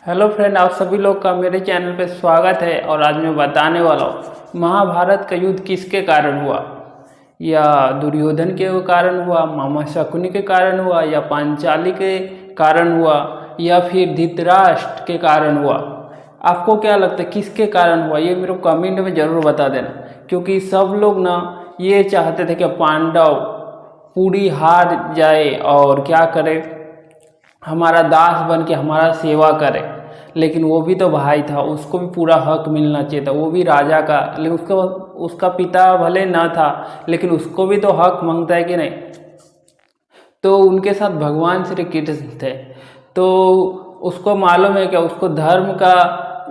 Hello friend, आप सभी लोग का मेरे चैनल पे स्वागत है। और आज मैं बताने वाला हूँ महाभारत का युद्ध किसके कारण हुआ। या दुर्योधन के कारण हुआ, मामा शकुनी के कारण हुआ, या पांचाली के कारण हुआ, या फिर धृतराष्ट्र के कारण हुआ। आपको क्या लगता है किसके कारण हुआ? ये मेरे को कमेंट में ज़रूर बता देना, क्योंकि सब लोग ना ये चाहते थे कि पांडव पूरी हार जाए और क्या करे, हमारा दास बन के हमारा सेवा करे। लेकिन वो भी तो भाई था, उसको भी पूरा हक मिलना चाहिए था, वो भी राजा का। लेकिन उसका पिता भले ना था, लेकिन उसको भी तो हक मांगता है कि नहीं। तो उनके साथ भगवान श्री कृष्ण थे, तो उसको मालूम है कि उसको धर्म का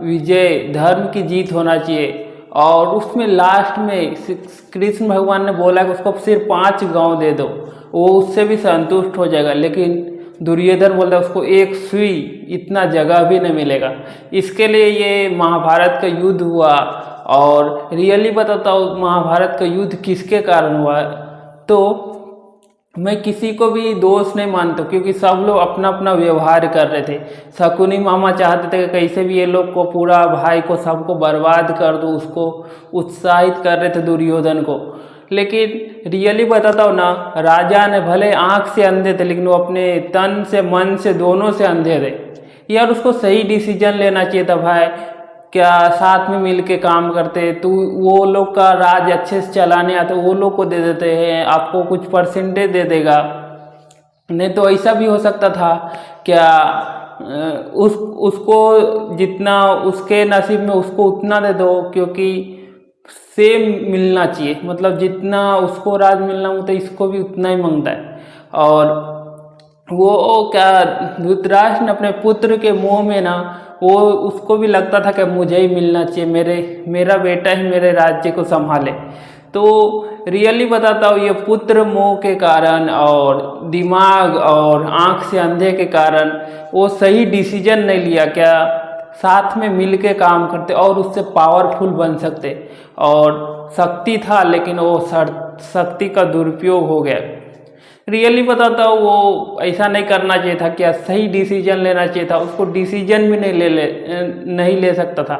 विजय, धर्म की जीत होना चाहिए। और उसमें लास्ट में कृष्ण भगवान ने बोला कि उसको सिर्फ 5 गांव दे दो, वो उससे भी संतुष्ट हो जाएगा। लेकिन दुर्योधन बोलता है उसको एक सुई इतना जगह भी नहीं मिलेगा। इसके लिए ये महाभारत का युद्ध हुआ। और रियली बताता हूँ महाभारत का युद्ध किसके कारण हुआ, तो मैं किसी को भी दोष नहीं मानता, क्योंकि सब लोग अपना अपना व्यवहार कर रहे थे। शकुनी मामा चाहते थे कि कैसे भी ये लोग को, पूरा भाई को, सबको बर्बाद कर दो, उसको उत्साहित कर रहे थे दुर्योधन को। लेकिन रियली बताता हूँ ना, राजा ने भले आँख से अंधे थे, लेकिन वो अपने तन से, मन से, दोनों से अंधे थे। यार उसको सही डिसीजन लेना चाहिए था भाई। क्या साथ में मिल के काम करते तो वो लोग का राज अच्छे से चलाने आता, वो लोग को दे देते हैं, आपको कुछ परसेंटेज दे देगा। नहीं तो ऐसा भी हो सकता था क्या, उसको जितना उसके नसीब में उसको उतना दे दो, क्योंकि सेम मिलना चाहिए। मतलब जितना उसको राज मिलना हो तो इसको भी उतना ही मांगता है। और वो क्या, धृतराष्ट्र ने अपने पुत्र के मुंह में ना, वो उसको भी लगता था कि मुझे ही मिलना चाहिए, मेरा बेटा ही मेरे राज्य को संभाले। तो रियली बताता हूँ, ये पुत्र मोह के कारण और दिमाग और आँख से अंधे के कारण वो सही डिसीजन नहीं लिया। क्या साथ में मिल के काम करते और उससे पावरफुल बन सकते। और शक्ति था, लेकिन वो शक्ति का दुरुपयोग हो गया। रियली बताता हूँ वो ऐसा नहीं करना चाहिए था। क्या सही डिसीजन लेना चाहिए था, उसको डिसीजन भी नहीं ले सकता था।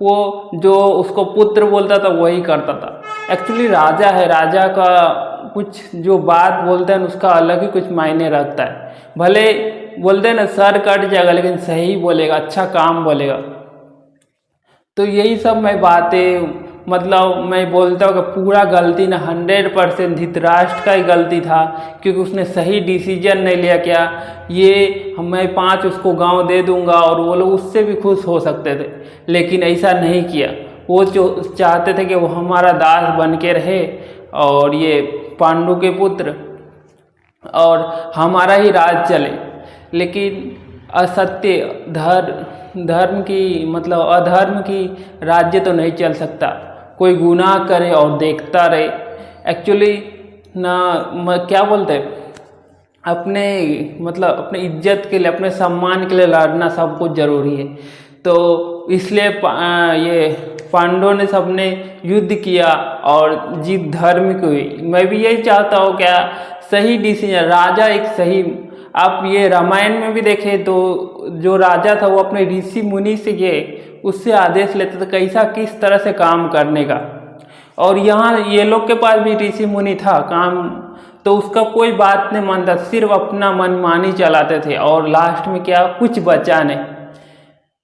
वो जो उसको पुत्र बोलता था वही करता था। एक्चुअली राजा है, राजा का कुछ जो बात बोलते हैं उसका अलग ही कुछ मायने रखता है। भले बोलते हैं ना सर कट जाएगा, लेकिन सही बोलेगा, अच्छा काम बोलेगा। तो यही सब मैं बातें, मतलब मैं बोलता हूँ कि पूरा गलती ना 100% धृतराष्ट्र का ही गलती था, क्योंकि उसने सही डिसीजन नहीं लिया। क्या ये मैं 5 उसको गांव दे दूंगा और वो लोग उससे भी खुश हो सकते थे, लेकिन ऐसा नहीं किया। वो जो चाहते थे कि वो हमारा दास बन के रहे और ये पांडु के पुत्र और हमारा ही राज चले। लेकिन असत्य धर्म की, मतलब अधर्म की राज्य तो नहीं चल सकता। कोई गुनाह करे और देखता रहे। एक्चुअली ना क्या बोलते हैं, अपने मतलब अपने इज्जत के लिए, अपने सम्मान के लिए लड़ना सब कुछ जरूरी है। तो इसलिए ये पांडवों ने सबने युद्ध किया और जीत धर्म की हुई। मैं भी यही चाहता हूँ, क्या सही डिसीजन, राजा एक सही। आप ये रामायण में भी देखें तो जो राजा था वो अपने ऋषि मुनि से उससे आदेश लेते थे कैसा किस तरह से काम करने का। और यहाँ ये लोग के पास भी ऋषि मुनि था काम, तो उसका कोई बात नहीं मानता, सिर्फ अपना मनमानी चलाते थे। और लास्ट में क्या, कुछ बचा नहीं।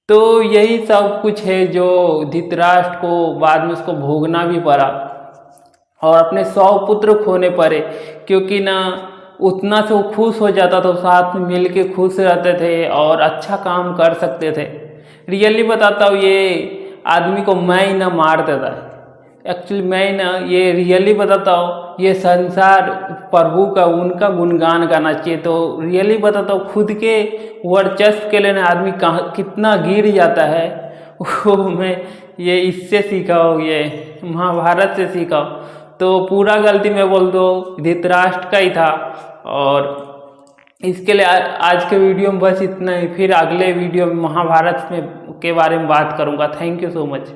तो यही सब कुछ है जो धृतराष्ट्र को बाद में उसको भोगना भी पड़ा और अपने 100 पुत्र खोने पड़े। क्योंकि ना उतना से वो खुश हो जाता था, साथ में मिल के खुश रहते थे और अच्छा काम कर सकते थे। रियली बताता हूँ, ये आदमी को मैं ही ना मार देता है। एक्चुअली मैं ना, ये रियली बताता हूँ, ये संसार प्रभु का, उनका गुणगान गाना चाहिए। तो रियली बताता हूँ, खुद के वर्चस्व के लिए ना आदमी कहाँ कितना गिर जाता है, वो मैं ये इससे सीखा हूँ, ये महाभारत से सीखा हूँ। तो पूरा गलती मैं बोल दो धृतराष्ट्र का ही था। और इसके लिए आज के वीडियो में बस इतना ही। फिर अगले वीडियो में महाभारत में के बारे में बात करूँगा। Thank you so much.